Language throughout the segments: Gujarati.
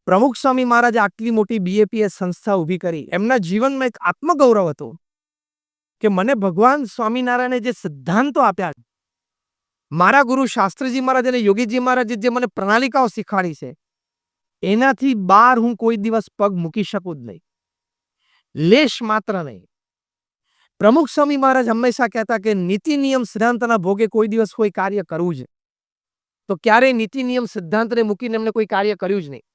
પ્રમુખ સ્વામી મહારાજે આટલી મોટી બીએપીએસ સંસ્થા ઊભી કરી. એમના જીવનમાં એક આત્મગૌરવ હતો કે મને ભગવાન સ્વામિનારાયણે જે સિદ્ધાંતો આપ્યા, મારા ગુરુ શાસ્ત્રીજી મહારાજ અને યોગીજી મહારાજે જે મને પ્રણાલિકાઓ શીખવાડી છે, એનાથી બહાર હું કોઈ દિવસ પગ મૂકી શકું જ નહીં, લેશ માત્ર નહીં. પ્રમુખ સ્વામી મહારાજ હંમેશા કહેતા કે નીતિ નિયમ સિદ્ધાંતના ભોગે કોઈ દિવસ કોઈ કાર્ય કરવું છે. તો ક્યારેય નીતિ નિયમ સિદ્ધાંતને મૂકીને એમને કોઈ કાર્ય કર્યું જ નહીં.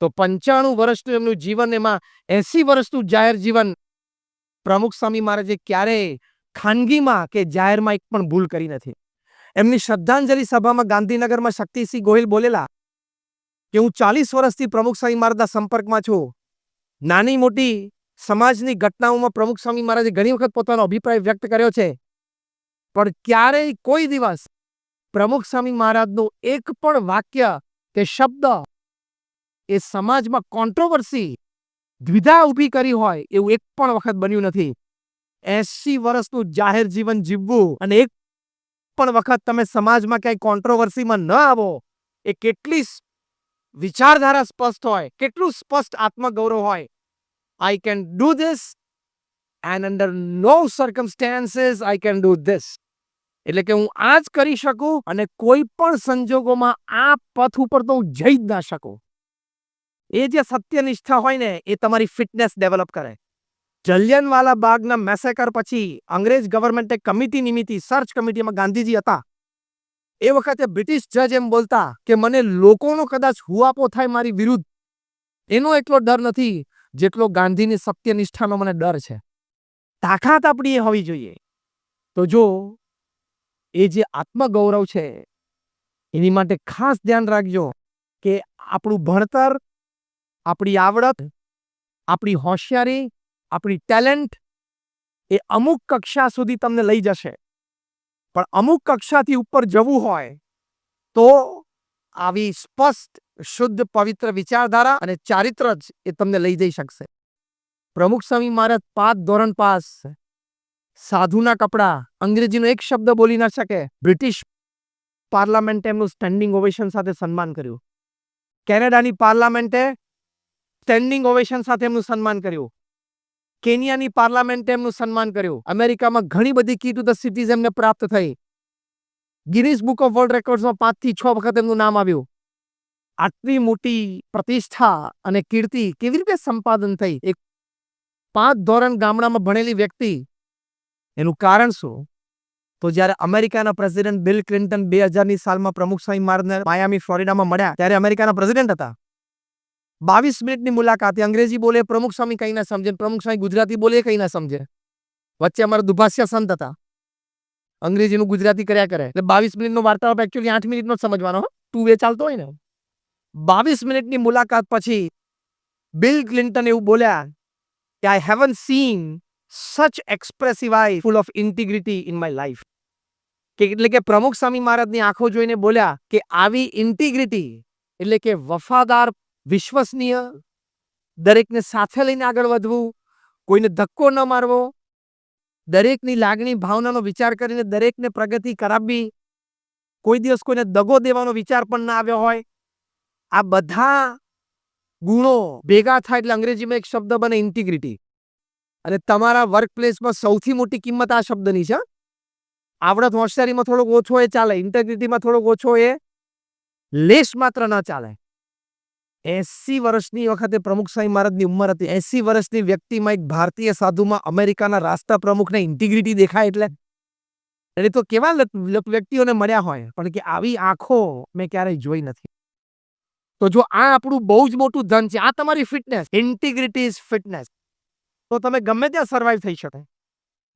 તો 95 વર્ષનું એમનું જીવન, એમાં 80 વર્ષનું જાહેર જીવન, પ્રમુખ સ્વામી મહારાજે ક્યારેય ખાનગીમાં કે જાહેરમાં એક પણ ભૂલ કરી નથી. એમની શ્રદ્ધાંજલિ સભામાં ગાંધીનગરમાં શક્તિસિંહ ગોહિલ બોલેલા કે હું 40 વર્ષથી પ્રમુખ સ્વામી મહારાજના સંપર્કમાં છું. નાની મોટી સમાજની ઘટનાઓમાં પ્રમુખ સ્વામી મહારાજે ઘણી વખત પોતાનો અભિપ્રાય વ્યક્ત કર્યો છે, પણ ક્યારેય કોઈ દિવસ પ્રમુખ સ્વામી મહારાજનું એક પણ વાક્ય કે શબ્દ એ સમાજમાં કોન્ટ્રોવર્સી, દ્વિધા ઊભી કરી હોય એવું એક પણ વખત બન્યું નથી. 80 વર્ષનું જાહેર જીવન જીવવું અને એક પણ વખત તમે સમાજમાં ક્યાંય કોન્ટ્રોવર્સીમાં ન આવો, એ કેટલી વિચારધારા સ્પષ્ટ હોય, કેટલું સ્પષ્ટ આત્મગૌરવ હોય. I can do this and under no circumstances I can do this. એટલે કે હું આ જ કરી શકું અને કોઈ પણ સંજોગોમાં આ પથ ઉપર તો હું જઈ જ ના શકું. એ જે સત્યનિષ્ઠા હોય ને, એ તમારી ફિટનેસ ડેવલપ કરે. જલિયનવાલા બાગના મેસેકર પછી અંગ્રેજ ગવર્મેન્ટે કમિટી નિમિત્તિ, સર્ચ કમિટીમાં ગાંધીજી હતા. એ વખતે બ્રિટિશ જજ એમ બોલતા કે મને લોકોનો કદાચ હુઆપો થાય મારી વિરુદ્ધ, એનો એટલો ડર નથી જેટલો ગાંધીની સત્યનિષ્ઠાનો મને ડર છે. તાકાત આપણી એ હોવી જોઈએ. તો જો એ જે આત્મગૌરવ છે, એની માટે ખાસ ધ્યાન રાખજો કે આપણું ભણતર, આપણી આવડત, આપણી હોશિયારી, આપણી ટેલેન્ટ એ અમુક કક્ષા સુધી તમને લઈ જશે, પણ અમુક કક્ષાથી ઉપર જવું હોય તો આવી સ્પષ્ટ, શુદ્ધ, પવિત્ર વિચારધારા અને ચારિત્ર જ એ તમને લઈ જઈ શકશે. પ્રમુખ સ્વામી મહારાજ 5 ધોરણ પાસ, સાધુના કપડા, અંગ્રેજીનો એક શબ્દ બોલી ના શકે. બ્રિટિશ પાર્લામેન્ટે એમનું સ્ટેન્ડિંગ ઓવેશન સાથે સન્માન કર્યું. કેનેડાની પાર્લામેન્ટે સ્ટેન્ડિંગ ઓવેશન સાથે એમનું સન્માન કર્યું. કેનિયાની પાર્લામેન્ટે એમનું સન્માન કર્યું. અમેરિકામાં ઘણી બધી કી ટુ ધ સિટીઝ એમને પ્રાપ્ત થઈ. ગિનિસ બુક ઓફ વર્લ્ડ રેકોર્ડ્સમાં 5 થી 6 વખત એમનું નામ આવ્યું. આટલી મોટી પ્રતિષ્ઠા અને કીર્તિ કેવી રીતે સંપાદન થઈ? એક 5 ધોરણ ગામડામાં ભણેલી વ્યક્તિ. એનું કારણ શું? તો જ્યારે અમેરિકાના પ્રેસિડેન્ટ બિલ ક્લિન્ટન 2000ની સાલમાં પ્રમુખ સ્વામી મહારાજને માયામી, ફ્લોરિડામાં મળ્યા, ત્યારે અમેરિકાના પ્રેસિડેન્ટ હતા. 22 મિનિટની મુલાકાતે અંગ્રેજી બોલે પ્રમુખ સ્વામી કંઈ ના સમજે, પ્રમુખ સ્વામી ગુજરાતી બોલે કંઈ ના સમજે. વચ્ચે અમારા દુભાષ્ય સંત હતા, અંગ્રેજીનું ગુજરાતી કર્યા કરે. એટલે 22 મિનિટનો વાર્તાલાપ એકચ્યુઅલી 8 મિનિટનો જ સમજવાનો. 2 વે ચાલતો હોય ને. 22 મિનિટની મુલાકાત પછી બિલ ક્લિન્ટન એવું બોલ્યા કે I haven't seen such expressive eye full of integrity in my life. એટલે કે પ્રમુખ સ્વામી મહારાજની આંખો જોઈને બોલ્યા કે આવી ઇન્ટિગ્રિટી એટલે કે વફાદાર, વિશ્વસનીય, દરેકને સાથે લઈને આગળ વધવું, કોઈને ધક્કો ન મારવો, દરેકની લાગણી ભાવનાનો વિચાર કરીને દરેકને પ્રગતિ કરાવવી, કોઈ દિવસ કોઈને દગો દેવાનો વિચાર પણ ના આવ્યો હોય, આ બધા ગુણો ભેગા થાય એટલે અંગ્રેજીમાં એક શબ્દ બને ઇન્ટિગ્રિટી. અને તમારા વર્ક પ્લેસમાં સૌથી મોટી કિંમત આ શબ્દની છે. આવડત હોશિયારીમાં થોડોક ઓછો એ ચાલે, ઇન્ટેગ્રિટીમાં થોડોક ઓછો એ લેશ માત્ર ન ચાલે. 80 વર્ષની વખતે પ્રમુખ સ્વામી મહારાજની ઉંમર હતી. 80 વર્ષની વ્યક્તિમાં એક ભારતીય સાધુમાં અમેરિકાના રાષ્ટ્રપ્રમુખને ઇન્ટિગ્રિટી દેખાય એટલે એને તો કેવા વ્યક્તિઓને મળ્યા હોય, પણ કે આવી આંખો મેં ક્યારેય જોઈ નથી. તો જો આ આપણું બહુ જ મોટું ધન છે, આ તમારી ફિટનેસ, ઇન્ટિગ્રિટી ઇઝ ફિટનેસ, તો તમે ગમે ત્યાં સર્વાઈવ થઈ શકો,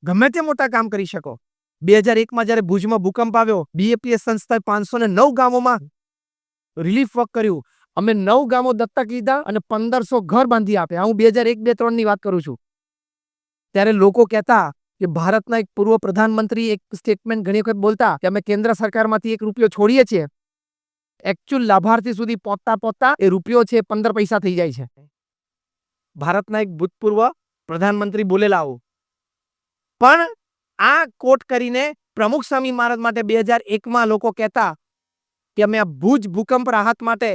ગમે તે મોટા કામ કરી શકો. 2001માં જ્યારે ભુજમાં ભૂકંપ આવ્યો, બીએપીએસ સંસ્થાએ 509 ગામોમાં રિલીફ વર્ક કર્યું. અમે 9 ગામો દત્તક લીધા અને 1500 ઘર બાંધી આપ્યા. હું 2001-2003ની વાત કરું છું. ત્યારે લોકો કહેતા કે ભારતના એક પૂર્વ પ્રધાનમંત્રી એક સ્ટેટમેન્ટ ઘણી વખત બોલતા કે અમે કેન્દ્ર સરકારમાંથી 1 રૂપિયો છોડીએ છીએ, એકચ્યુઅલ લાભાર્થી સુધી પહોંચતા એ રૂપિયો છે 15 પૈસા થઈ જાય છે. ભારતના એક ભૂતપૂર્વ પ્રધાનમંત્રી બોલેલા આવું. પણ આ કોટ કરીને પ્રમુખ સ્વામી મહારાજ માટે 2001માં લોકો કહેતા કે અમે આ ભુજ ભૂકંપ રાહત માટે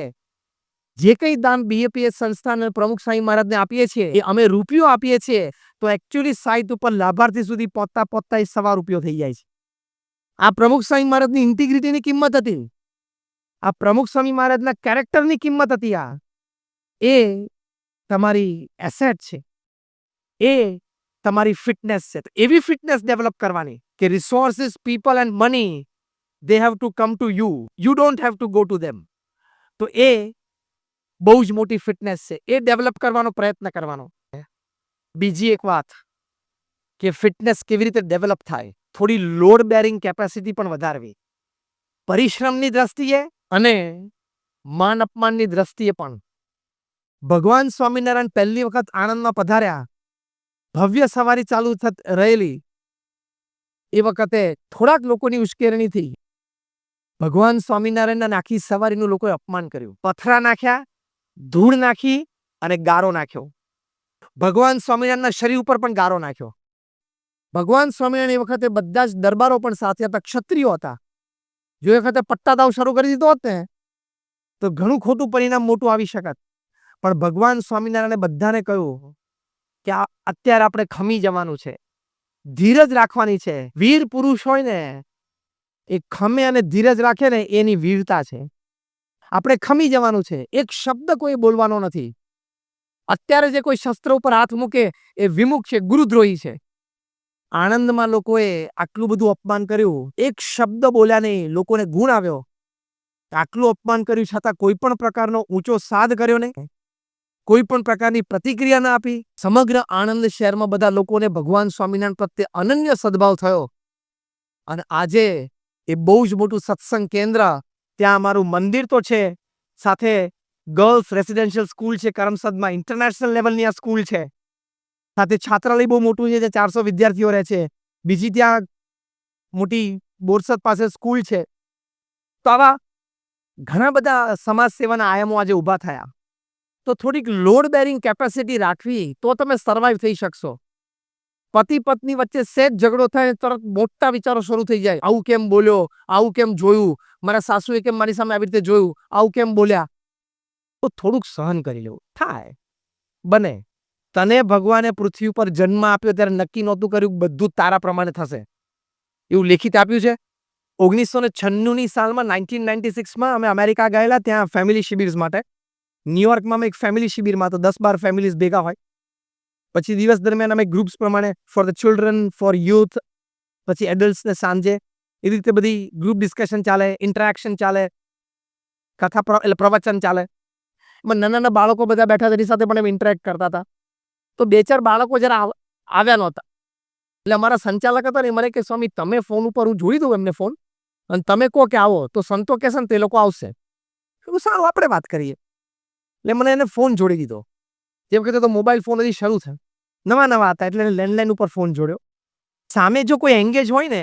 જે કંઈ દાન બીએપીએસ સંસ્થાન અને પ્રમુખ સ્વામી મહારાજને આપીએ છીએ એ અમે રૂપિયો આપીએ છીએ તો એકચ્યુઅલી સાઇટ ઉપર લાભાર્થી સુધી પહોંચતા પહોંચતા એ ₹1.25 થઈ જાય છે. આ પ્રમુખ સ્વામી મહારાજની ઇન્ટિગ્રિટીની કિંમત હતી. આ પ્રમુખ સ્વામી મહારાજના કેરેક્ટરની કિંમત હતી. આ એ તમારી એસેટ છે. એ તમારી ફિટનેસ છે. એવી ફિટનેસ ડેવલપ કરવાની કે resources, people and money they have to come to you. You don't have to go to them. તો એ બહુ જ મોટી ફિટનેસ છે. એ ડેવલપ કરવાનો પ્રયત્ન કરવાનો. બીજી એક વાત કે ફિટનેસ કેવી રીતે ડેવલપ થાય, થોડી લોડ બેરિંગ કેપેસિટી પણ વધારવી. પરિશ્રમની દ્રષ્ટિએ અને માન અપમાનની દ્રષ્ટિએ પણ. ભગવાન સ્વામિનારાયણ પહેલી વખત આણંદમાં પધાર્યા, ભવ્ય સવારી ચાલુ રહેલી એ વખતે થોડાક લોકોની ઉશ્કેરણીથી ભગવાન સ્વામિનારાયણના આખી સવારીનું લોકોએ અપમાન કર્યું. પથરા નાખ્યા, ધૂળ નાખી અને ગારો નાખ્યો. ભગવાન સ્વામિનારાયણના શરીર ઉપર પણ ગારો નાખ્યો. ભગવાન સ્વામિનારાયણ એ વખતે બધા જ દરબારો પણ સાથે હતા, ક્ષત્રિયો હતા. જો એ વખતે પટ્ટાદાવ શરૂ કરી દીધો હોત ને તો ઘણું ખોટું પરિણામ મોટું આવી શકત. પણ ભગવાન સ્વામિનારાયણે બધાને કહ્યું કે અત્યારે આપણે ખમી જવાનું છે, ધીરજ રાખવાની છે. વીર પુરુષ હોય ને એ ખમે અને ધીરજ રાખે ને એની વીરતા છે. આપણે ખમી જવાનું છે. એક શબ્દ કોઈ બોલવાનો નથી. અત્યારે જે કોઈ શસ્ત્ર ઉપર હાથ મૂકે એ વિમુખ છે, ગુરુદ્રોહી છે. આણંદમાં લોકોએ આટલું બધું અપમાન કર્યું, એક શબ્દ બોલ્યા નહીં, લોકોને ગુણ આવ્યો. આટલું અપમાન કર્યું છતાં કોઈ પણ પ્રકારનો ઊંચો સાદ કર્યો નહીં, કોઈ પણ પ્રકારની પ્રતિક્રિયા ના આપી. સમગ્ર આણંદ શહેરમાં બધા લોકોને ભગવાન સ્વામિનારાયણ પ્રત્યે અનન્ય સદભાવ થયો. અને આજે એ બહુ જ મોટું સત્સંગ કેન્દ્ર, ત્યાં અમારું મંદિર તો છે, સાથે ગર્લ્સ રેસિડેન્શિયલ સ્કૂલ છે કરમસદમાં, ઇન્ટરનેશનલ લેવલની આ સ્કૂલ છે. સાથે છાત્રાલય બહુ મોટું છે, જે 400 વિદ્યાર્થીઓ રહે છે. બીજી ત્યાં મોટી બોરસદ પાસે સ્કૂલ છે. તો આવા ઘણા બધા સમાજ સેવાના આયામો આજે ઊભા થયા. તો થોડીક લોડ બેરિંગ કેપેસિટી રાખવી તો તમે સર્વાઈવ થઈ શકશો. પતિ પત્ની વચ્ચે સેજ ઝઘડો થાય તરત મોટા વિચારો શરૂ થઈ જાય. આવું કેમ બોલ્યો, આવું કેમ જોયું, મારા સાસુએ કેમ મારી સામે આવી રીતે જોયું, આવું કેમ બોલ્યા. તો થોડુંક સહન કરી લેવું. થાય, બને. તને ભગવાને પૃથ્વી ઉપર જન્મ આપ્યો ત્યારે નક્કી નહોતું કર્યું બધું તારા પ્રમાણે થશે, એવું લેખિત આપ્યું છે. 1996ની સાલમાં 1996માં અમે અમેરિકા ગયેલા, ત્યાં ફેમિલી શિબિર્સ માટે. ન્યુયોર્કમાં અમે એક ફેમિલી શિબિરમાં તો 10-12 ફેમિલીઝ ભેગા હોય. પછી દિવસ દરમિયાન અમે ગ્રુપ્સ પ્રમાણે for the children, for youth, પછી એડલ્ટ્સને સાંજે એ રીતે બધી ગ્રુપ ડિસ્કશન ચાલે, ઇન્ટરેક્શન ચાલે, કથા એટલે પ્રવચન ચાલે. એમાં નાના નાના બાળકો બધા બેઠા તેની સાથે પણ અમે ઇન્ટરેક્ટ કરતા હતા. તો 2-4 બાળકો જરા આવ્યા નહોતા. એટલે અમારા સંચાલક હતા ને મને કે સ્વામી તમે ફોન ઉપર, હું જોઈ દઉં એમને ફોન, અને તમે કહો કે આવો તો સંતો કહેશે ને તે લોકો આવશે. સારું, આપણે વાત કરીએ. એટલે મને એને ફોન જોડી દીધો. જે વખતે તો મોબાઈલ ફોન હજી શરૂ થયો, નવા નવા હતા, એટલે લેન્ડલાઇન ઉપર ફોન જોડ્યો. સામે જો કોઈ એંગેજ હોય ને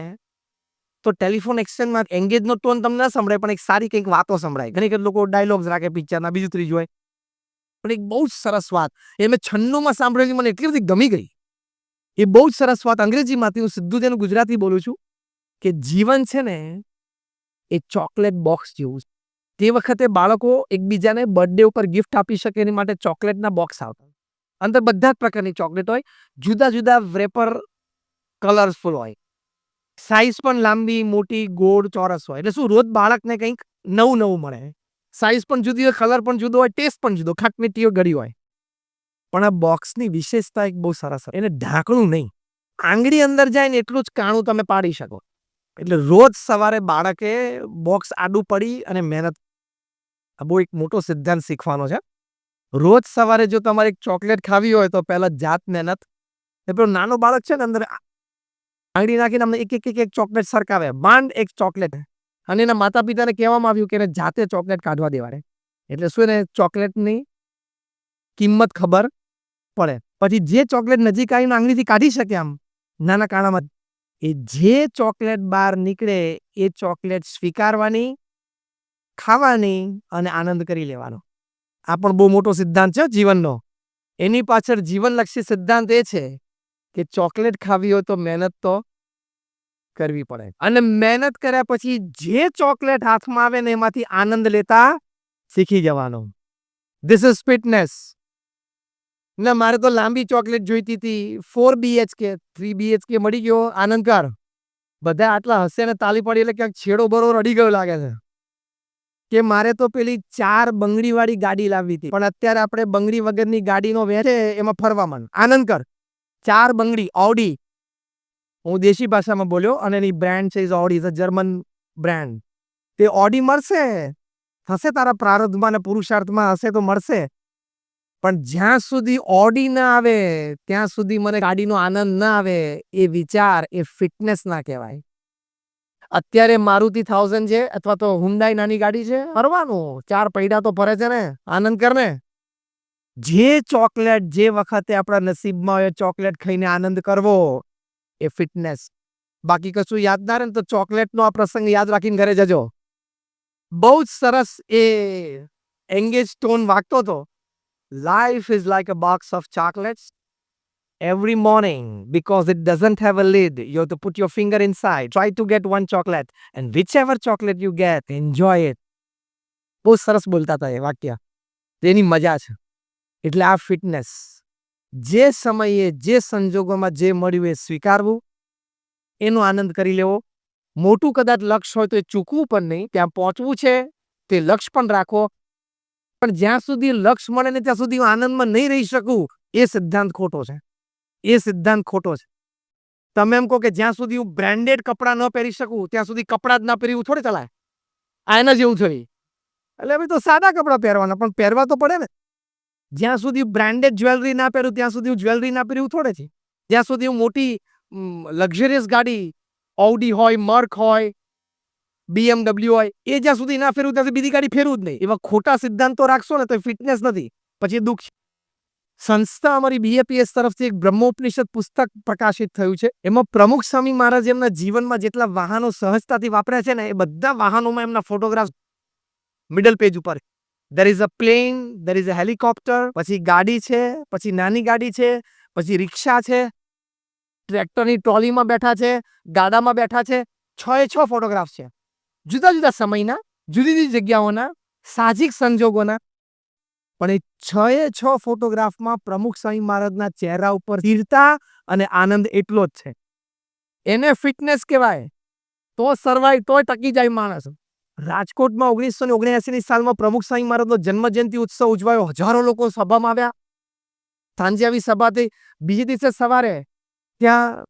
તો ટેલિફોન એક્સચેન્જમાં એંગેજનો ટોન તમને ના સંભળાય, પણ એક સારી કંઈક વાતો સંભળાય. ઘણી વખત લોકો ડાયલોગ્સ રાખે પિક્ચરના, બીજું ત્રીજું હોય. પણ એક બહુ જ સરસ વાત એ મેં 96માં સાંભળેલી, મને એટલી બધી ગમી ગઈ. એ બહુ જ સરસ વાત અંગ્રેજીમાંથી, હું સીધું તેનું ગુજરાતી બોલું છું, કે જીવન છે ને એ ચોકલેટ બોક્સ જેવું છે. તે વખતે બાળકો એકબીજાને બર્થડે ઉપર ગિફ્ટ આપી શકે એની માટે ચોકલેટના બોક્સ આવતા. અંદર બધા જ પ્રકારની ચોકલેટ હોય, જુદા જુદા વેપર કલર્સફુલ હોય, સાઇઝ પણ લાંબી, મોટી, ગોળ, ચોરસ હોય. એટલે શું, રોજ બાળકને કંઈક નવું નવું મળે. સાઇઝ પણ જુદી હોય, કલર પણ જુદો હોય, ટેસ્ટ પણ જુદો, ખાટમીઠી ગળી હોય. પણ આ બોક્સની વિશેષતા એક બહુ સરસ, એને ઢાંકણું નહીં, આંગળી અંદર જાય ને એટલું જ કાણું તમે પાડી શકો. એટલે રોજ સવારે બાળકે બોક્સ આડું પડી અને મહેનત. આ બહુ એક મોટો સિદ્ધાંત શીખવાનો છે. રોજ સવારે જો તમારે એક ચોકલેટ ખાવી હોય તો પહેલા જાત મહેનત. એ પેલો નાનો બાળક છે ને અંદર આંગળી નાખીને અમને એક એક એક એક ચોકલેટ સરકાવે, માંડ એક ચોકલેટ. અને એના માતા પિતાને કહેવામાં આવ્યું કે એને જાતે ચોકલેટ કાઢવા દેવાડે. એટલે શું, એને ચોકલેટની કિંમત ખબર પડે. પછી જે ચોકલેટ નજીક આવીને આંગળીથી કાઢી શકે આમ નાના કાણામાં, એ જે ચોકલેટ બહાર નીકળે એ ચોકલેટ સ્વીકારવાની, ખાવાની અને આનંદ કરી લેવાનો. આ પણ બહુ મોટો સિદ્ધાંત છે જીવનનો. એની પાછળ જીવનલક્ષી સિદ્ધાંત એ છે કે ચોકલેટ ખાવી હોય તો મહેનત તો કરવી પડે. અને મહેનત કર્યા પછી જે ચોકલેટ હાથમાં આવે ને એમાંથી આનંદ લેતા શીખી જવાનો. This is fitness. ને મારે તો લાંબી ચોકલેટ જોઈતી હતી. 4 BHK 3 BHK મળી ગયો, આનંદ કર. બધા આટલા હસે ને તાલી પાડી એટલે ક્યાંક છેડો બરોબર અડી ગયો લાગે છે કે મારે તો પેલી 4 બંગડી વાળી ગાડી લાવવી હતી, પણ અત્યારે આપણે બંગડી વગરની ગાડીનો વેર છે એમાં ફરવા માંડ. આનંદ કર. 4 બંગડી ઓડી. હું દેશી ભાષામાં બોલ્યો અને એની બ્રાન્ડ છે Audi, is a German brand. તે ઓડી મળશે, હશે તારા પ્રારબ્ધમાં ને પુરુષાર્થમાં હશે તો મળશે, પણ જ્યાં સુધી ઓડી ના આવે ત્યાં સુધી મને ગાડીનો આનંદ ના આવે. એ વિચાર, એ ફિટનેસ ના કહેવાય. અત્યારે મારુતિ 1000 છે અથવા તો હુન્ડાઈ નાની ગાડી છે, ફરવાનું 4 પૈડા તો ફરે છે ને. આનંદ કર ને. જે ચોકલેટ જે વખતે આપણા નસીબમાં હોય ચોકલેટ ખાઈને આનંદ કરવો, એ ફિટનેસ. બાકી કશું યાદ ના રહે ને તો ચોકલેટનો આ પ્રસંગ યાદ રાખીને ઘરે જજો. બહુ જ સરસ એ એંગેજ ટોન વાગતો હતો. Life is like a box of chocolates. Every morning, because it doesn't have a lid, you have to put your finger inside. Try to get one chocolate. And whichever chocolate you get, enjoy it. બહુ સરસ બોલતા હતા એ વાક્ય. તેની મજા છે. એટલે આ ફિટનેસ. જે સમયે જે સંજોગોમાં જે મળ્યું એ સ્વીકારવું, એનો આનંદ કરી લેવો. મોટું કદાચ લક્ષ્ય હોય તો એ ચૂકવું પણ નહીં. ત્યાં પહોંચવું છે તે લક્ષ્ય પણ રાખો. પણ જ્યાં સુધી લક્ષ્ય મળે ને ત્યાં સુધી હું આનંદમાં નહીં રહી શકું, એ સિદ્ધાંત ખોટો છે. એ સિદ્ધાંત ખોટો છે. તમે એમ કહો કે જ્યાં સુધી હું બ્રાન્ડેડ કપડાં ન પહેરી શકું ત્યાં સુધી કપડાં જ ના પહેરી થોડે ચલાય. આ એના જેવું થયું. એટલે હવે તો સાદા કપડાં પહેરવાના, પણ પહેરવા તો પડે ને. જ્યાં સુધી બ્રાન્ડેડ જ્વેલરી ના પહેરું ત્યાં સુધી હું જ્વેલરી ના પહેર્યું થોડે છે. જ્યાં સુધી હું મોટી લક્ઝરિયસ ગાડી ઓડી હોય, મર્ક હોય, BMW હોય, એ જ્યાં સુધી ના ફેરવું ત્યાં સુધી બીજી ગાડી ફેરવું જ નહીં. એવા ખોટા સિદ્ધાંતો રાખશો ને તો ફિટનેસ નથી, પછી દુઃખ. સંસ્થા અમારી BAPS તરફથી એક બ્રહ્મોપનિષદ પુસ્તક પ્રકાશિત થયું છે. એમાં પ્રમુખ સ્વામી મહારાજ એમના જીવનમાં જેટલા વાહનો સહજતાથી વાપર્યા છે ને એ બધા વાહનોમાં એમના ફોટોગ્રાફ મિડલ પેજ ઉપર. there is a plane, there is a helicopter, પછી ગાડી છે, પછી નાની ગાડી છે, પછી રિક્ષા છે, ટ્રેક્ટરની ટ્રોલીમાં બેઠા છે, ગાડામાં બેઠા છે. 6 ફોટોગ્રાફ છે. જુદા જુદા સમયના, જુદી જુદી જગ્યાઓના, સાહજિક સંજોગોના. પણ એ 6 ફોટોગ્રાફમાં પ્રમુખ સ્વામી મહારાજના ચહેરા ઉપર સ્થિરતા અને આનંદ એટલો જ છે. એને ફિટનેસ કહેવાય. તો સર્વાઈવ, તોય ટકી જાય માણસ. રાજકોટમાં 1979ની સાલમાં પ્રમુખ સ્વામી મહારાજનો જન્મજયંતિ ઉત્સવ ઉજવાયો. હજારો લોકો સભામાં આવ્યા. સાંજે આવી સભાથી બીજે દિવસે સવારે ત્યાં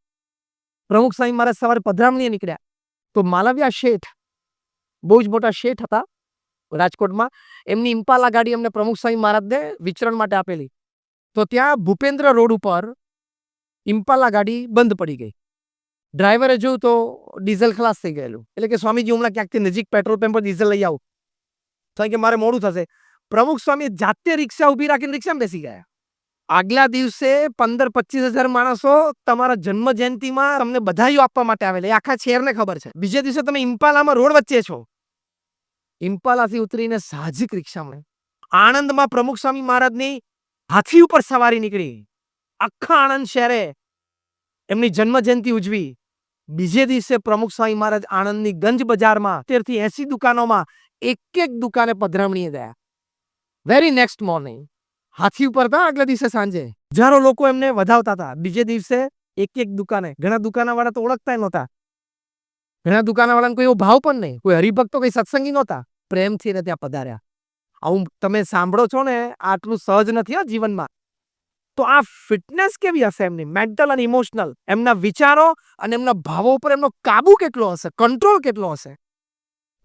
પ્રમુખ સ્વામી મહારાજ સવારે પધરામણીએ નીકળ્યા તો માલવિયા શેઠ, બહુ જ મોટા શેઠ હતા રાજકોટમાં, એમની ઇમ્પાલા ગાડી અમને પ્રમુખ સ્વામી મહારાજને વિચરણ માટે આપેલી. તો ત્યાં ભૂપેન્દ્ર રોડ ઉપર ઇમ્પાલા ગાડી બંધ પડી ગઈ. ડ્રાઈવરે જોયું તો ડીઝલ ખલાસ થઈ ગયેલું. એટલે કે સ્વામીજી હમણાં ક્યાંકથી નજીક પેટ્રોલ પંપ પર ડીઝલ લઈ આવું, કારણ કે મારે મોડું થશે. પ્રમુખ સ્વામી જાતે રિક્ષા ઊભી રાખીને રિક્ષામાં બેસી ગયા. આગલા દિવસે 15-25 હજાર માણસો તમારા જન્મ જયંતિમાં તમને બધાઈઓ આપવા માટે આવેલા. આખા શહેરને ખબર છે. બીજે દિવસે તમે ઇમ્પાલામાં રોડ વચ્ચે છો. ઇમ્પાલાથી ઉતરીને સાહજિક રિક્ષામાં આણંદમાં પ્રમુખ સ્વામી મહારાજની હાથી ઉપર સવારી નીકળી. આખા આણંદ શહેરે એમની જન્મ જયંતિ ઉજવી. બીજે દિવસે પ્રમુખ સ્વામી મહારાજ આણંદની ગંજ બજારમાં 70 થી 80 દુકાનોમાં એક એક દુકાને પધરામણીએ ગયા. વેરી નેક્સ્ટ મોર્નિંગ હાથી ઉપર હતા. આગલા દિવસે સાંજે હજારો લોકો એમને વધાવતા હતા. બીજે દિવસે એક એક દુકાને. ઘણા દુકાનવાળા તો ઓળખતા નહોતા. ઘણા દુકાનવાળાને કોઈ એવો ભાવ પણ નહીં, કોઈ હરિભક્તો, કોઈ સત્સંગી નહોતા. પ્રેમથી ને ત્યાં પધાર્યા. આવું તમે સાંભળો છો ને, આટલું સહજ નથી આ જીવનમાં. તો આ ફિટનેસ કેવી હશે એમની, મેન્ટલ અને ઇમોશનલ, એમના વિચારો અને એમના ભાવો ઉપર એમનો કાબુ કેટલો હશે, કંટ્રોલ કેટલો હશે.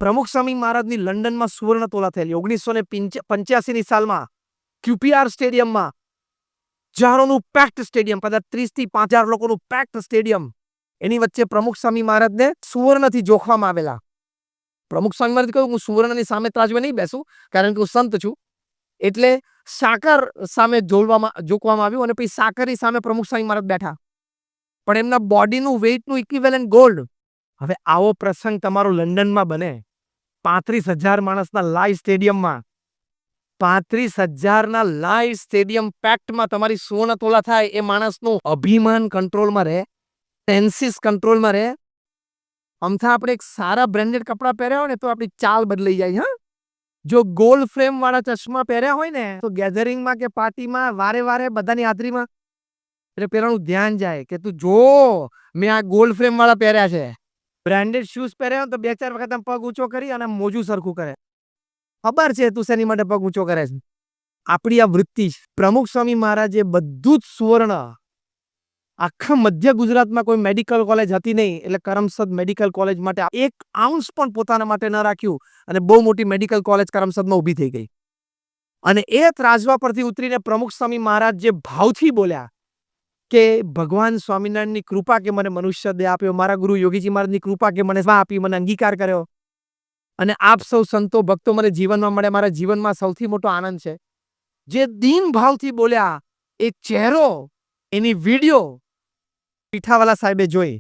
પ્રમુખ સ્વામી મહારાજની લંડનમાં સુવર્ણ તોલા થયેલી 1985ની સાલમાં QPR સ્ટેડિયમમાં. હજારોનું પેક્ડ સ્ટેડિયમ, કદાચ 30 થી 5000 લોકોનું પેક્ડ સ્ટેડિયમ. એની વચ્ચે પ્રમુખ સ્વામી મહારાજને સુવર્ણથી જોખવામાં આવેલા. પ્રમુખ સ્વામી મહારાજ કહ્યું, હું સુવર્ણની સામે ત્રાજવે નહીં બેસું, કારણ કે હું સંત છું. એટલે સાકર સામે જોકવામાં આવ્યું અને પછી સાકરની સામે પ્રમુખ સ્વામી મહારાજ બેઠા. પણ એમના બોડીનું વેઇટનું ઇક્વિવેલન્ટ ગોલ્ડ. હવે આવો પ્રસંગ તમારો લંડનમાં બને, 35,000 માણસના લાઈવ સ્ટેડિયમમાં, 35,000ના લાઈવ સ્ટેડિયમ પેક્ટમાં તમારી સુવર્ણ તોલા થાય, એ માણસનું અભિમાન કંટ્રોલમાં રહે, સેન્સીસ કંટ્રોલમાં રહે. અમથા આપણે એક સારા બ્રાન્ડેડ કપડાં પહેર્યા હોય ને તો આપણી ચાલ બદલાઈ જાય. હા, જો ગોલ્ડ ફ્રેમ વાળા ચશ્મા પહેર્યા હોય ને તો ગેધરિંગમાં કે પાર્ટીમાં વારે વારે બધાની હાજરીમાં એટલે પેલાનું ધ્યાન જાય કે તું જો મેં આ ગોલ્ડ ફ્રેમ વાળા પહેર્યા છે. બ્રાન્ડેડ શૂઝ પહેર્યા હોય તો 2-4 વખત આમ પગ ઊંચો કરી અને મોજું સરખું કરે. ખબર છે તું શેની માટે પગ ઊંચો કરે છે. આપણી આ વૃત્તિ છે. પ્રમુખ સ્વામી મહારાજે બધું જ સુવર્ણ આખા મધ્ય ગુજરાતમાં કોઈ મેડિકલ કોલેજ હતી નહીં એટલે કરમસદ મેડિકલ કોલેજ માટે 1 આઉન્સ પણ પોતાના માટે ન રાખ્યું અને બહુ મોટી મેડિકલ કોલેજ કરમસદમાં ઊભી થઈ ગઈ. અને એ ત્રાજવા પરથી ઉતરીને પ્રમુખ સ્વામી મહારાજ જે ભાવથી બોલ્યા કે ભગવાન સ્વામિનારાયણની કૃપા કે મને મનુષ્ય દેહ આપ્યો, મારા ગુરુ યોગીજી મહારાજની કૃપા કે મને સ્વા આપી, મને અંગીકાર કર્યો અને આપ સૌ સંતો ભક્તો મને જીવનમાં મળે, મારા જીવનમાં સૌથી મોટો આનંદ છે. જે દીન ભાવથી બોલ્યા એ ચહેરો, એની વિડીયો પીઠાવાલા સાહેબે જોઈ.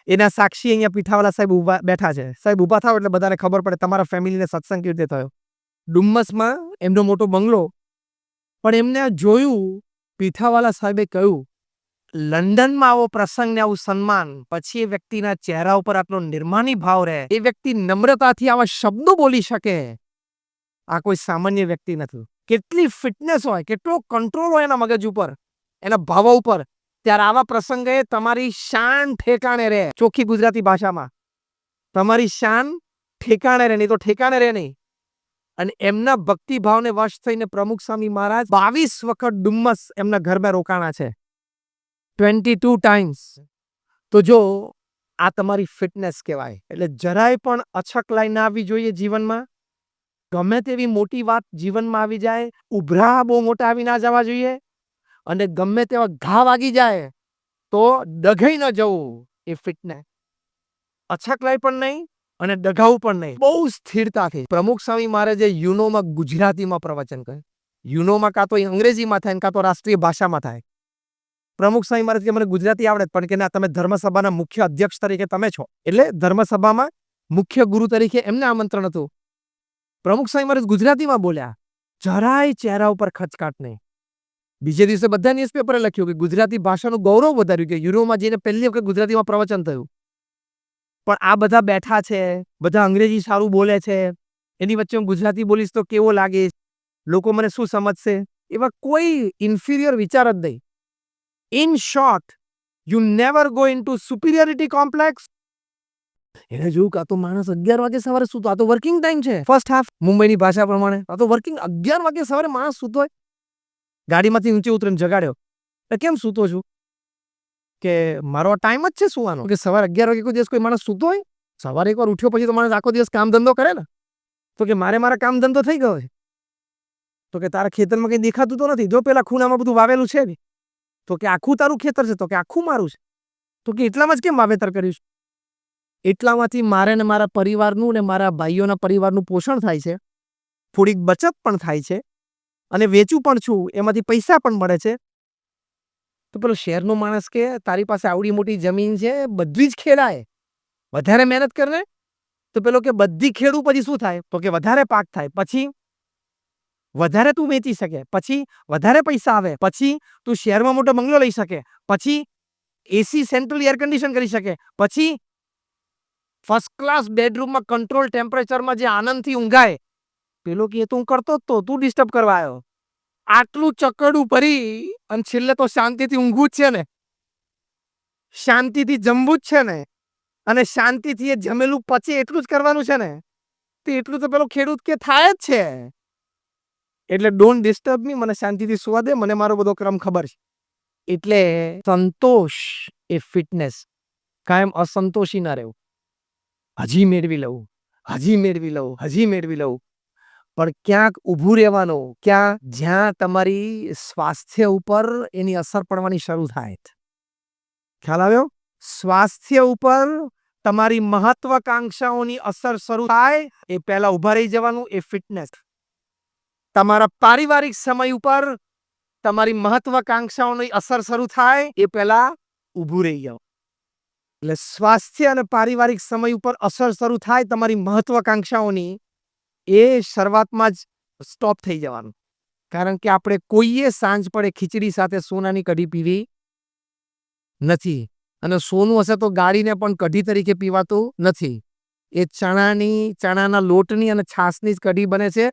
એના સાક્ષી અહીંયા પીઠાવાલા સાહેબ ઊભા બેઠા છે. સાહેબ ઊભા થાવ એટલે બધાને ખબર પડે તમારા ફેમિલીને સત્સંગ કેવી રીતે થયો. ડુમ્મસમાં એમનો મોટો બંગલો, પણ એમને જોયું. પીઠાવાલા સાહેબે કહ્યું લંડનમાં આવો પ્રસંગ ને આવું સન્માન, પછી એ વ્યક્તિના ચહેરા ઉપર આટલો નિર્માની ભાવ રહે, એ વ્યક્તિ નમ્રતાથી આવા શબ્દો બોલી શકે, આ કોઈ સામાન્ય વ્યક્તિ નથી. કેટલી ફિટનેસ હોય, કેટલો કંટ્રોલ હોય એના મગજ ઉપર, એના ભાવો ઉપર. ત્યારે આવા પ્રસંગે તમારી શાન ઠેકાણે રહે. ચોખ્ખી ગુજરાતી ભાષામાં તમારી શાન ઠેકાણે રહે, નહીં તો ઠેકાણે રહે નહીં. અને એમના ભક્તિભાવને વશ થઈને પ્રમુખ સ્વામી મહારાજ 22 વખત ડુમ્મસ એમના ઘરમાં રોકાણા છે, 22 ટાઈમ્સ. તો જો આ તમારી ફિટનેસ કહેવાય. એટલે જરાય પણ અછકલાઈ ના આવવી જોઈએ જીવનમાં. ગમે તેવી મોટી વાત જીવનમાં આવી જાય, ઉભરા બહુ મોટા આવી ના જવા જોઈએ. અને ગમે તેવા ઘા વાગી જાય તો ડઘાઈ ન જવું, એ ફિટનેસ. અછકલાઈ પણ નહીં અને ડઘાવું પણ નહીં, બહુ સ્થિરતાથી. પ્રમુખ સ્વામી મહારાજે યુનોમાં ગુજરાતીમાં પ્રવચન કર્યું. યુનોમાં કાં તો અંગ્રેજીમાં થાય કાં તો રાષ્ટ્રીય ભાષામાં થાય. પ્રમુખ સ્વામી મહારાજ કે મને ગુજરાતી આવડે, પણ કે ના, તમે ધર્મસભાના મુખ્ય અધ્યક્ષ તરીકે તમે છો, એટલે ધર્મસભામાં મુખ્ય ગુરુ તરીકે એમને આમંત્રણ હતું. પ્રમુખ સ્વામી મહારાજ ગુજરાતીમાં બોલ્યા, જરાય ચહેરા ઉપર ખચકાટ નહીં. બીજે દિવસે બધા ન્યૂઝપેપરે લખ્યું કે ગુજરાતી ભાષાનું ગૌરવ વધાર્યું, કે યુરોમાં જઈને પહેલી વખત ગુજરાતીમાં પ્રવચન થયું. પણ આ બધા બેઠા છે, બધા અંગ્રેજી સારું બોલે છે, એની વચ્ચે હું ગુજરાતી બોલીશ તો કેવો લાગીશ, લોકો મને શું સમજશે, એવા કોઈ ઇન્ફિરિયર વિચાર જ નહીં. In short, you never go into superiority complex. એને જોયું કે આ તો માણસ 11 વાગે સવારે સૂતો, આ તો વર્કિંગ ટાઈમ છે, ફર્સ્ટ હાફ મુંબઈની ભાષા પ્રમાણે, આ તો વર્કિંગ 11 વાગે સવારે માણસ સૂતો હોય. ગાડીમાંથી ઊંચે ઉતરીને જગાડ્યો, કેમ સૂતો છું? કે મારો ટાઈમ જ છે સુવાનો. કે સવારે 11 વાગે કોઈ દિવસ કોઈ માણસ સૂતો હોય? સવારે એકવાર ઉઠ્યો પછી તો માણસ આખો દિવસ કામ ધંધો કરે ને. તો કે મારા કામ ધંધો થઈ ગયો. તો કે તારા ખેતરમાં કંઈ દેખાતું તો નથી, જો પેલા ખૂણામાં બધું વાવેલું છે ને. તો કે આખું તારું ખેતર છે? તો કે આખું મારું છે. તો કે એટલામાં જ કેમ વાવેતર કર્યું છે? એટલામાંથી મારે ને મારા પરિવારનું ને મારા ભાઈઓના પરિવારનું પોષણ થાય છે, થોડીક બચત પણ થાય છે, અને વેચું પણ છું, એમાંથી પૈસા પણ મળે છે. તો પેલો શહેરનો માણસ કે તારી પાસે આવડી મોટી જમીન છે, બધી જ ખેડાય, વધારે મહેનત કરે. તો પેલો કે બધી ખેડું પછી શું થાય? તો કે વધારે પાક થાય, પછી વધારે તું વેચી શકે, પછી વધારે પૈસા આવે, પછી તું શહેરમાં મોટો બંગલો લઈ શકે, પછી એસી સેન્ટ્રલ એર કન્ડિશન કરી શકે, પછી ફર્સ્ટ ક્લાસ બેડરૂમમાં કંટ્રોલ ટેમ્પરેચરમાં જે આનંદથી ઊંઘાય. પેલો કે તું કરતો જ તો, તું ડિસ્ટર્બ કરવા આવ્યો. આટલું ચકડું ભરી અને છેલ્લે તો શાંતિથી ઊંઘવું જ છે ને, શાંતિથી જમવું જ છે ને, અને શાંતિથી એ જમેલું પચે એટલું જ કરવાનું છે ને. તો એટલું તો પેલો ખેડૂત કે થાય જ છે. એટલે ડોન્ટ ડિસ્ટર્બ મી, મને શાંતિથી સુવા દે, મને મારો બધો ક્રમ ખબર છે. એટલે સંતોષ એ ફિટનેસ. કાયમ અસંતોષી ના રહેવું. હજી મેળવી લઉં, હજી મેળવી લઉં, હજી મેળવી લઉં. પણ ક્યાંક ઊભું રહેવાનું, જ્યાં તમારી સ્વાસ્થ્ય ઉપર એની અસર પડવાની શરૂ થાય. ખ્યાલ આવ્યો? સ્વાસ્થ્ય ઉપર તમારી મહત્વાકાંક્ષાઓની અસર શરૂ થાય એ પહેલા ઊભા રહી જવાનું, એ ફિટનેસ. તમારા પારિવારિક સમય ઉપર તમારી મહત્વાકાંક્ષાઓની અસર શરૂ થાય એ પહેલા ઊભું રહી જાઓ. એટલે સ્વાસ્થ્ય અને પારિવારિક સમય ઉપર અસર શરૂ થાય તમારી મહત્વાકાંક્ષાઓની, એ શરૂઆતમાં જ સ્ટોપ થઈ જવાનું. કારણ કે આપણે કોઈએ સાંજ પડે ખીચડી સાથે સોનાની કઢી પીવી નથી. અને સોનું હશે તો ગાળીને પણ કઢી તરીકે પીવાતું નથી. એ ચણાના લોટની અને છાશની જ કઢી બને છે.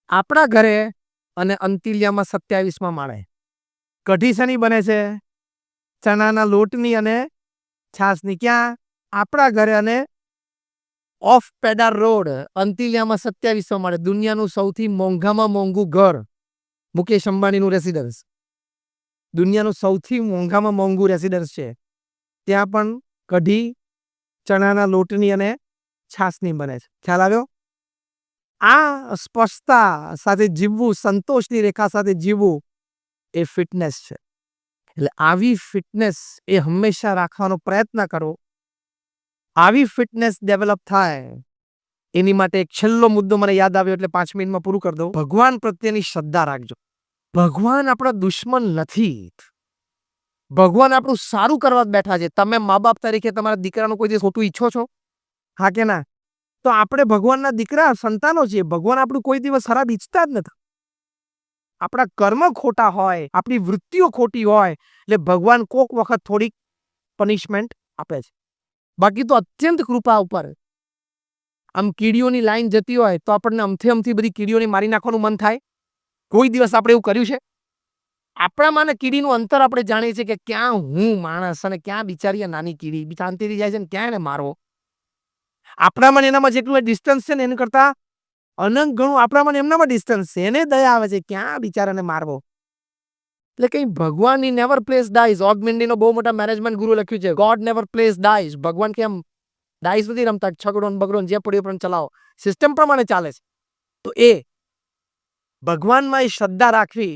આપણા ઘરે અને અંતિલિયામાં 27માં માળે કઢી શેની બને છે? ચણાના લોટની અને છાશની. ક્યાં? આપણા ઘરે. અને ઓફ પેડાર રોડ અંતિલિયામાં 27માં માળે દુનિયાનું સૌથી મોંઘામાં મોંઘું ઘર, મુકેશ અંબાણીનું રેસિડન્સ, દુનિયાનું સૌથી મોંઘામાં મોંઘું રેસિડન્સ છે. ત્યાં પણ કઢી ચણાના લોટની અને છાશની બને છે. ખ્યાલ આવ્યો? આ સ્પષ્ટતા સાથે જીવવું, સંતોષની રેખા સાથે જીવવું એ ફિટનેસ છે. એટલે આવી ફિટનેસ એ હંમેશા રાખવાનો પ્રયત્ન કરો. આવી ફિટનેસ ડેવલપ થાય એની માટે એક છેલ્લો મુદ્દો મને યાદ આવ્યો એટલે 5 મિનિટમાં પૂરું કરી દઉં. ભગવાન પ્રત્યેની શ્રદ્ધા રાખજો. ભગવાન આપણા દુશ્મન નથી. ભગવાન આપણું સારું કરવા જ બેઠા છે. તમે મા બાપ તરીકે તમારા દીકરાનું કોઈ દિવસ ખોટું ઈચ્છો છો? હા કે ના? તો આપણે ભગવાનના દીકરા સંતાનો છીએ. ભગવાન આપણું કોઈ દિવસ ખરાબ ઈચ્છતા જ નથી. આપણા કર્મ ખોટા હોય, આપણી વૃત્તિઓ ખોટી હોય એટલે ભગવાન કોક વખત થોડીક પનિશમેન્ટ આપે છે. બાકી તો અત્યંત કૃપા ઉપર આમ કીડીઓની લાઈન જતી હોય તો આપણને અમથી બધી કીડીઓને મારી નાખવાનું મન થાય? કોઈ દિવસ આપણે એવું કર્યું છે? આપણામાં ને કીડીનું અંતર આપણે જાણીએ છીએ કે ક્યાં હું માણસ અને ક્યાં બિચારી નાની કીડી શાંતિથી જાય છે ને ક્યાં એને મારવો. આપણામાં એનામાં જેટલું ડિસ્ટન્સ છે ને એના કરતા અનંત ગણું આપણામાં એમનામાં ડિસ્ટન્સ છે. એને દયા આવે છે ક્યાં બિચારાને મારવો. એટલે કઈ ભગવાન નેવર પ્લેસ ડાઈઝ. ઓગમેન્ડીનો બહુ મોટા મેનેજમેન્ટ ગુરુ લખ્યું છે, ગોડ નેવર પ્લેસ ડાઈઝ. ભગવાન કેમ ડાઈઝ નથી રમતા, છગડો બગડો જે પડ્યો પણ ચલાવો, સિસ્ટમ પ્રમાણે ચાલે છે. તો એ ભગવાનમાં એ શ્રદ્ધા રાખવી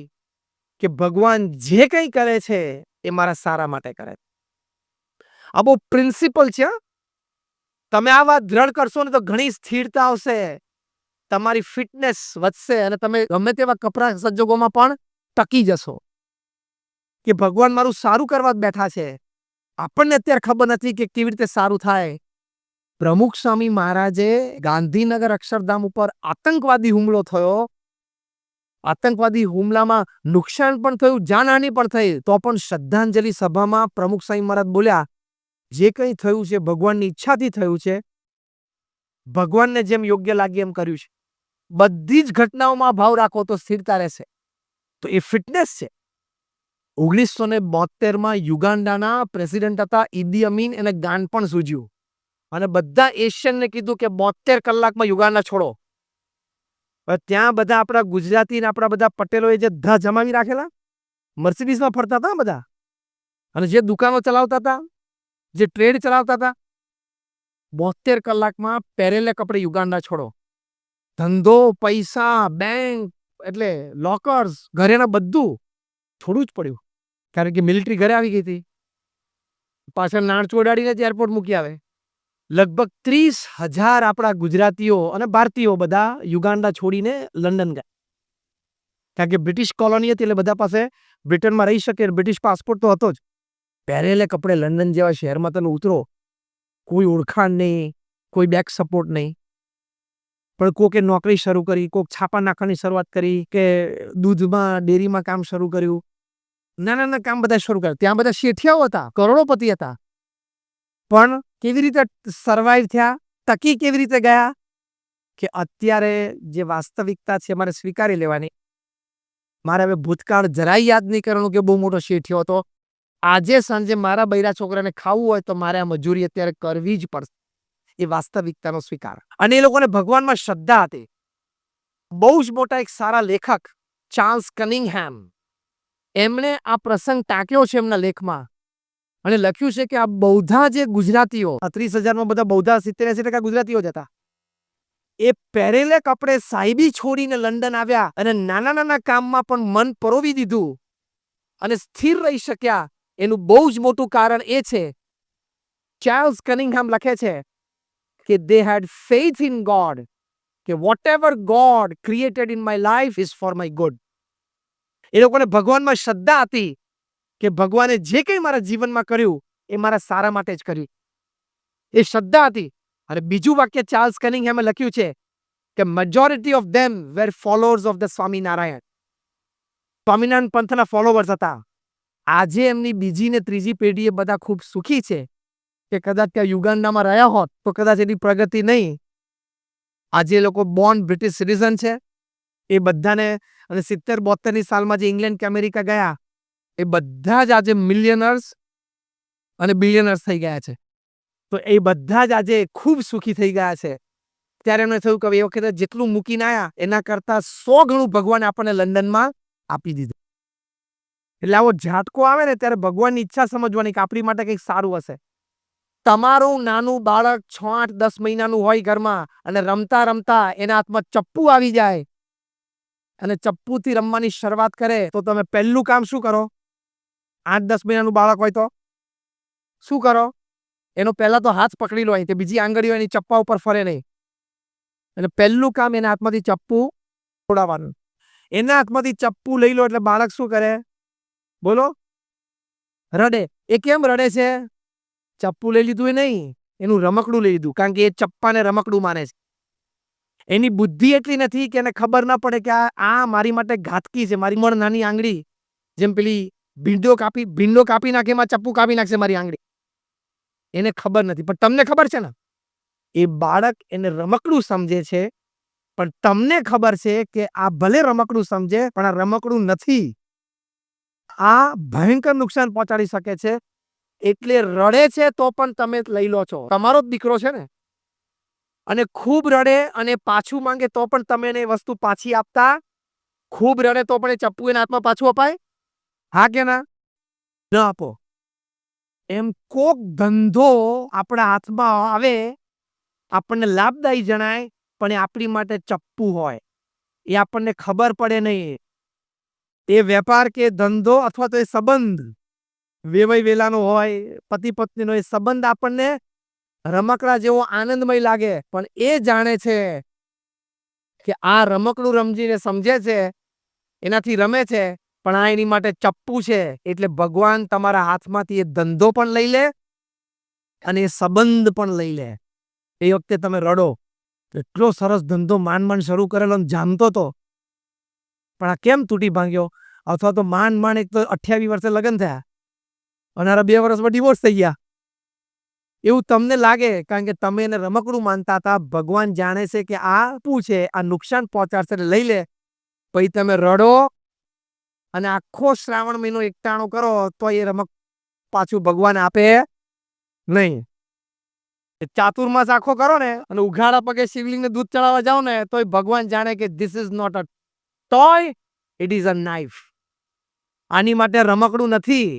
કે ભગવાન જે કંઈ કરે છે એ મારા સારા માટે કરે. આ બહુ પ્રિન્સિપલ છે. તમે આ વાત દ્રઢ કરશો ને તો ઘણી સ્થિરતા આવશે, તમારી ફિટનેસ વધશે અને તમે ગમે તેવા કપરા સંજોગોમાં પણ ટકી જશો કે ભગવાન મારું સારું કરવા જ બેઠા છે. આપણને અત્યારે ખબર નથી કે કેવી રીતે સારું થાય. પ્રમુખ સ્વામી મહારાજે ગાંધીનગર અક્ષરધામ ઉપર આતંકવાદી હુમલો થયો. આતંકવાદી હુમલામાં નુકસાન પણ થયું, જાનહાનિ પણ થઈ, તો પણ શ્રદ્ધાંજલિ સભામાં પ્રમુખ સ્વામી મહારાજ બોલ્યા, જે કંઈ થયું છે ભગવાનની ઈચ્છાથી થયું છે. ભગવાનને જેમ યોગ્ય લાગે એમ કર્યું છે. બધી જ ઘટનાઓમાં ભાવ રાખો તો સ્થિરતા રહેશે. તો એ ફિટનેસ છે. 1972માં યુગાન્ડાના પ્રેસિડેન્ટ હતા ઈદી અમીન, એને ગાન પણ સૂજ્યું અને બધા એશિયનને કીધું કે 72 કલાકમાં યુગાન્ડા છોડો. ત્યાં બધા આપણા ગુજરાતી ને આપણા બધા પટેલોએ જે ધા જમાવી રાખેલા, મર્સિડીઝમાં ફરતા હતા બધા, અને જે દુકાનો ચલાવતા હતા, જે ટ્રેડ ચલાવતા હતા, 72 કલાકમાં પહેરેલા કપડે યુગાન્ડા છોડો. ધંધો, પૈસા, બેંક એટલે લોકર્સ, ઘરેના બધું છોડવું જ પડ્યું. કારણ કે મિલિટરી ઘરે આવી ગઈ હતી. પાછળ નાણ ચોડાડીને જ એરપોર્ટ મૂકી આવે. લગભગ 30,000 આપણા ગુજરાતીઓ અને ભારતીયો બધા યુગાન્ડા છોડીને લંડન ગયા. કારણ કે બ્રિટિશ કોલોની હતી એટલે બધા પાસે બ્રિટનમાં રહી શકે, બ્રિટિશ પાસપોર્ટ તો હતો જ. પહેરેલે કપડે લંડન જેવા શહેરમાં તમે ઉતરો, કોઈ ઓળખાણ નહીં, કોઈ બેક સપોર્ટ નહીં. પણ કોકે નોકરી શરૂ કરી, કોક છાપા નાખવાની શરૂઆત કરી, કે દૂધમાં ડેરીમાં કામ શરૂ કર્યું, નાના કામ બધા શરૂ કર્યા. ત્યાં બધા શેઠિયાઓ હતા, કરોડોપતિ હતા. પણ કેવી રીતે સર્વાઈવ થયા, ટકી કેવી રીતે ગયા? કે અત્યારે જે વાસ્તવિકતા છે મારે સ્વીકારી લેવાની. મારે હવે ભૂતકાળ જરાય યાદ નહીં કરવાનું કે બહુ મોટો શેઠિયો હતો. આજે સાંજે મારા બૈરા છોકરાને ખાવું હોય તો મારે આ મજૂરી અત્યારે કરવી જ પડશે. એ વાસ્તવિકતાનો સ્વીકાર. અને એ લોકોને ભગવાનમાં શ્રદ્ધા હતી. બહુ જ મોટા એક સારા લેખક ચાર્લ્સ કનિંગહેમ, એમણે આ પ્રસંગ ટાંક્યો છે એમના લેખમાં અને લખ્યું છે કે આ બૌદ્ધા જે ગુજરાતીઓ, 30,000માં બધા બૌદ્ધા 70-80% ગુજરાતીઓ જ હતા. એ પહેરેલે કપડે સાહેબી છોડીને લંડન આવ્યા અને નાના કામમાં પણ મન પરોવી દીધું અને સ્થિર રહી શક્યા. એનું બહુ જ મોટું કારણ એ છે, ચાર્લ્સ કનિંગહેમ લખે છે કે they had faith in God, કે whatever God created in my life is for my good. એ લોકોને ભગવાનમાં શ્રદ્ધા હતી કે ભગવાને જે કંઈ મારા જીવનમાં કર્યું એ મારા સારા માટે જ કર્યું. એ શ્રદ્ધા હતી. અને બીજું વાક્ય ચાર્લ્સ કનિંગહેમે લખ્યું છે કે majority of them were followers of the Swaminarayan. Swaminarayan પંથના ફોલોવર્સ હતા. આજે એમની બીજી ને ત્રીજી પેઢીએ બધા ખૂબ સુખી છે કે કદાચ ત્યાં યુગાન્ડામાં રહ્યા હોત તો કદાચ એની પ્રગતિ નહીં. આજે લોકો બોર્ન બ્રિટિશ સિટીઝન છે, એ બધાને અને 70-72ની સાલમાં જે ઇંગ્લેન્ડ કે અમેરિકા ગયા એ બધા જ આજે મિલિયનર્સ અને બિલિયનર્સ થઈ ગયા છે. તો એ બધા જ આજે ખૂબ સુખી થઈ ગયા છે. ત્યારે એમને થયું કે એ વખતે જેટલું મૂકીને આયા એના કરતા 100 ગણું ભગવાન આપણને લંડનમાં આપી દીધું. એટલે આવો ઝાટકો આવે ને ત્યારે ભગવાનની ઈચ્છા સમજવાની કે આપણી માટે કંઈક સારું હશે. તમારું નાનું બાળક 6, 8, 10 મહિનાનું હોય ઘરમાં અને રમતા રમતા એના હાથમાં ચપ્પુ આવી જાય અને ચપ્પુથી રમવાની શરૂઆત કરે તો તમે પહેલું કામ શું કરો? 8-10 મહિનાનું બાળક હોય તો શું કરો? એનો પહેલા તો હાથ પકડી લો, કે બીજી આંગળીઓ એની ચપ્પા ઉપર ફરે નહીં. એટલે પહેલું કામ એના હાથમાંથી ચપ્પુ છોડાવવાનું. એના હાથમાંથી ચપ્પુ લઈ લો એટલે બાળક શું કરે? બોલો, રડે. એ કેમ રડે છે? ચપ્પુ લઈ લીધું એ નહીં, એનું રમકડું લઈ લીધું, કારણ કે એ ચપ્પાને રમકડું માને છે. એની બુદ્ધિ એટલી નથી કે એને ખબર ના પડે કે આ મારી માટે ઘાતકી છે. મારી મણ નાની આંગળી જેમ પેલી ભીંડો કાપી નાખે એમાં ચપ્પુ કાપી નાખશે મારી આંગળી. એને ખબર નથી, પણ તમને ખબર છે ને. એ બાળક એને રમકડું સમજે છે, પણ તમને ખબર છે કે આ ભલે રમકડું સમજે પણ આ રમકડું નથી. આ ભયંકર નુકસાન પહોંચાડી શકે છે. એટલે રડે છે તો પણ તમે લઈ લો છો. તમારો જ દીકરો છે ને. અને ખૂબ રડે અને પાછું માંગે તો પણ તમે એને વસ્તુ પાછી આપતા? ખૂબ રડે તો પણ એ ચપ્પુ એના હાથમાં પાછું અપાય? હા કે ના? ન આપો. એમ કોક ધંધો આપણા હાથમાં આવે, આપણને લાભદાયી જણાય, પણ એ આપણી માટે ચપ્પુ હોય. એ આપણને ખબર પડે નહીં. એ વેપાર કે ધંધો અથવા તો એ સંબંધ વેવાઈ વેલાનો હોય, પતિ પત્નીનો એ સંબંધ આપણને રમકડા જેવો આનંદમય લાગે, પણ એ જાણે છે કે આ રમકડું રમજીને સમજે છે, એનાથી રમે છે, પણ આ એની માટે ચપ્પુ છે. એટલે ભગવાન તમારા હાથમાંથી એ ધંધો પણ લઈ લે અને એ સંબંધ પણ લઈ લે. એ વખતે તમે રડો. એટલો સરસ ધંધો માંડ શરૂ કરેલો જામતો તો, પણ આ કેમ તૂટી ભાંગ્યો? અથવા તો માંડ એક તો 28 વર્ષે લગ્ન થયા અને 2 વર્ષમાં ડિવોર્સ થઈ ગયા. એવું તમને લાગે, કારણ કે તમે એને રમકડું માનતા હતા. ભગવાન જાણે છે કે આ શું છે, આ નુકસાન પહોંચાડશે, લઈ લે. પછી તમે રડો અને આખો શ્રાવણ મહિનો એકટાણો કરો તો એ રમક પાછું ભગવાન આપે નહીં. ચાતુર્માસ આખો કરો ને અને ઉઘાડા પગે શિવલિંગને દૂધ ચડાવવા જાઓ ને તો ભગવાન જાણે કે this is not a toy, it is a knife. આની માટે રમકડું નથી.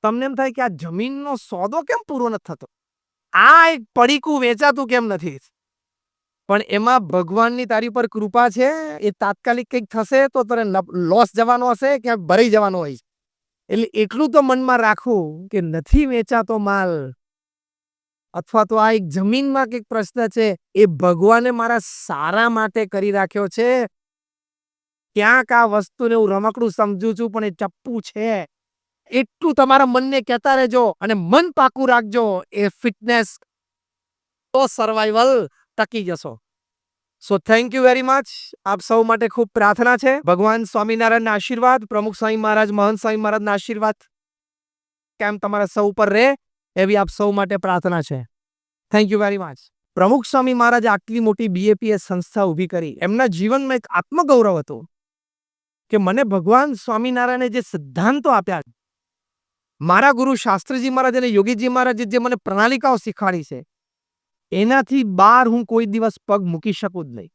તમને એમ થાય કે આ જમીનનો સોદો કેમ પૂરો નથી થતો? આ એક પડીકું વેચાતું કેમ નથી? પણ એમાં ભગવાનની તારી પર કૃપા છે. એ તાત્કાલિક કંઈક થશે તો તને લોસ જવાનો હશે, ક્યાંક ભરાઈ જવાનો હોય. એટલે એટલું તો મનમાં રાખવું કે નથી વેચાતો માલ, અથવા તો આ એક જમીનમાં કંઈક પ્રશ્ન છે, એ ભગવાને મારા સારા માટે કરી રાખ્યો છે. ક્યાંક આ વસ્તુને હું રમકડું સમજુ છું, પણ એ ચપ્પુ છે. એટલું તમારા મનને કહેતા રહેજો અને મન પાકું રાખજો. એ ફિટનેસ તો સર્વાઈવલ ટકી જશો. So thank you very much. આપ સૌ માટે ખૂબ પ્રાર્થના છે. ભગવાન સ્વામિનારાયણના આશીર્વાદ, પ્રમુખ સ્વામી મહારાજ, મહંત સ્વામી મહારાજના આશીર્વાદ કેમ તમારા સૌ પર રહે એવી આપ સૌ માટે પ્રાર્થના છે. Thank you very much. પ્રમુખ સ્વામી મહારાજે આટલી મોટી BAPS સંસ્થા ઊભી કરી. એમના જીવનમાં એક આત્મગૌરવ હતું કે મને ભગવાન સ્વામિનારાયણે જે સિદ્ધાંતો આપ્યા, મારા ગુરુ શાસ્ત્રીજી મહારાજ અને યોગીજી મહારાજે જે મને પ્રણાલિકાઓ શીખવાડી છે, એનાથી બહાર હું કોઈ દિવસ પગ મૂકી શકું જ નહીં.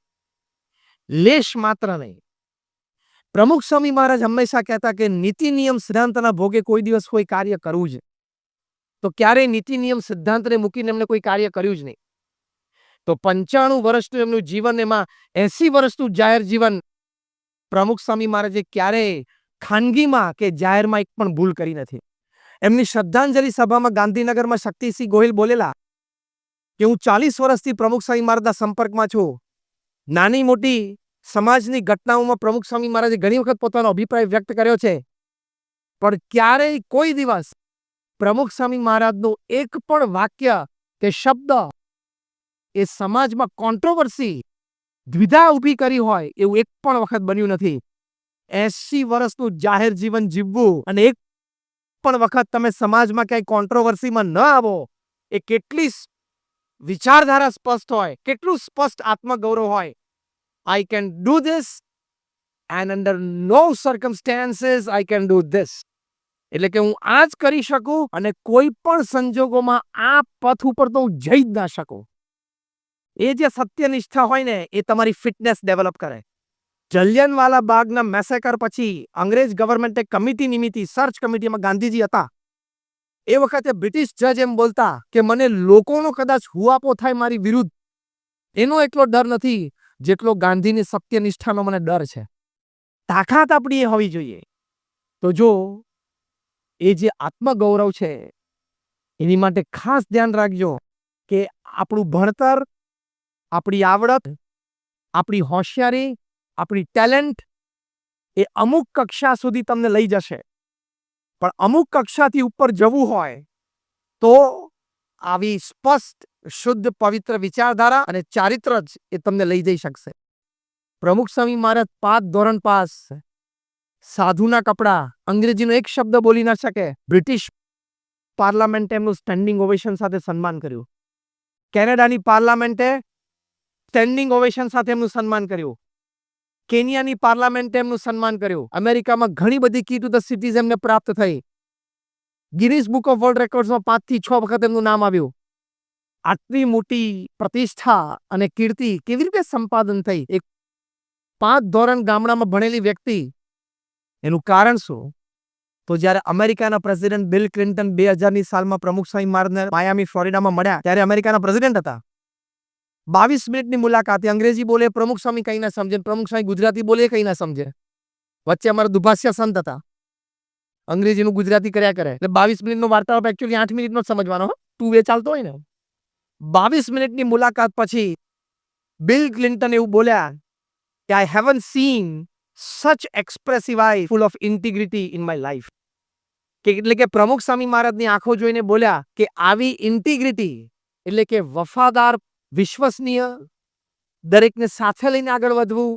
લેશ માત્ર નહીં. પ્રમુખ સ્વામી મહારાજ હંમેશા કહેતા કે નીતિ નિયમ સિદ્ધાંતના ભોગે કોઈ દિવસ કોઈ કાર્ય કરવું જ. તો ક્યારેય નીતિ નિયમ સિદ્ધાંતને મૂકીને એમને કોઈ કાર્ય કર્યું જ નહીં. તો 95 વર્ષનું એમનું જીવન, એમાં 80 વર્ષનું જાહેર જીવન, પ્રમુખ સ્વામી મહારાજે ક્યારેય ખાનગીમાં કે જાહેરમાં એક પણ ભૂલ કરી નથી. એમની શ્રદ્ધાંજલિ સભામાં ગાંધીનગરમાં શક્તિસિંહ ગોહિલ બોલેલા કે હું 40 વર્ષથી પ્રમુખ સ્વામી મહારાજના સંપર્કમાં છું. નાની મોટી સમાજની ઘટનાઓમાં પ્રમુખ સ્વામી મહારાજે ઘણી વખત પોતાનો અભિપ્રાય વ્યક્ત કર્યો છે, પણ ક્યારેય કોઈ દિવસ પ્રમુખ સ્વામી મહારાજનું એક પણ વાક્ય કે શબ્દ એ સમાજમાં કોન્ટ્રોવર્સી, દ્વિધા ઊભી કરી હોય એવું એક પણ વખત બન્યું નથી. 80 વર્ષનું જાહેર જીવન જીવવું અને એક પણ વખત તમે સમાજમાં ક્યાંય કોન્ટ્રોવર્સીમાં ન આવો, એ કેટલી વિચારધારા સ્પષ્ટ હોય, કેટલું સ્પષ્ટ આત્મગૌરવ હોય. I can do this and under no circumstances I can do this. એટલે કે હું આ જ કરી શકું અને કોઈ પણ સંજોગોમાં આ પથ ઉપર તો હું જઈ જ ના શકું. એ જે સત્યનિષ્ઠા હોય ને એ તમારી ફિટનેસ ડેવલપ કરે. જલિયનવાલા બાગના મેસેકર પછી અંગ્રેજ ગવર્મેન્ટે કમિટી નિમિત્તિ સર્ચ કમિટીમાં ગાંધીજી હતા. એ વખતે બ્રિટિશ જજ એમ બોલતા કે મને લોકોનો કદાચ હુઆપો થાય મારી વિરુદ્ધ એનો એટલો ડર નથી જેટલો ગાંધીની સત્યનિષ્ઠાનો મને ડર છે. તાકાત આપણી એ હોવી જોઈએ. તો જો એ જે આત્મગૌરવ છે એની માટે ખાસ ધ્યાન રાખજો કે આપણું ભણતર, આપણી આવડત, આપણી હોશિયારી, આપણી ટેલેન્ટ એ અમુક કક્ષા સુધી તમને લઈ જશે. પણ અમુક કક્ષાથી ઉપર જવું હોય તો આવી સ્પષ્ટ, શુદ્ધ, પવિત્ર વિચારધારા અને ચારિત્ર જ એ તમને લઈ જઈ શકશે. પ્રમુખ સ્વામી મહારાજ 5 ધોરણ પાસ, સાધુના કપડા, અંગ્રેજીનો એક શબ્દ બોલી ના શકે. બ્રિટિશ પાર્લામેન્ટે એમનું સ્ટેન્ડિંગ ઓવેશન સાથે સન્માન કર્યું. કેનેડાની પાર્લામેન્ટે સ્ટેન્ડિંગ ઓવેશન સાથે એમનું સન્માન કર્યું. કેનિયાની પાર્લામેન્ટે એમનું સન્માન કર્યું. અમેરિકામાં ઘણી બધી કી ટુ ધ સિટીઝ એમને પ્રાપ્ત થઈ. ગિનિસ બુક ઓફ વર્લ્ડ રેકોર્ડ્સમાં 5 થી 6 વખત એમનું નામ આવ્યું. આટલી મોટી પ્રતિષ્ઠા અને કીર્તિ કેવી રીતે સંપાદન થઈ? એક 5 ધોરણ ગામડામાં ભણેલી વ્યક્તિ. એનું કારણ શું? તો જ્યારે અમેરિકાના પ્રેસિડેન્ટ બિલ ક્લિન્ટન 2000ની સાલમાં પ્રમુખ સ્વામી મહારાજને માયામી ફ્લોરિડામાં મળ્યા ત્યારે અમેરિકાના પ્રેસિડેન્ટ હતા. 22 મિનિટની મુલાકાતે અંગ્રેજી બોલે પ્રમુખ સ્વામી કંઈ ના સમજે, પ્રમુખ સ્વામી ગુજરાતી બોલે કંઈ ના સમજે. વચ્ચે અમારા દુભાષ્ય સંત હતા. અંગ્રેજીનું ગુજરાતી કર્યા કરે એટલે 22 મિનિટનો વાર્તાલાપ એકચ્યુઅલી 8 મિનિટનો જ સમજવાનો. ટુ વે ચાલતો હોય ને. 22 મિનિટની મુલાકાત પછી બિલ ક્લિન્ટન એવું બોલ્યા કે I haven't seen such expressive eye full of integrity in my life. કે એટલે કે પ્રમુખ સ્વામી મહારાજની આંખો જોઈને બોલ્યા કે આવી ઇન્ટિગ્રિટી એટલે કે વફાદાર, વિશ્વસનીય, દરેકને સાથે લઈને આગળ વધવું,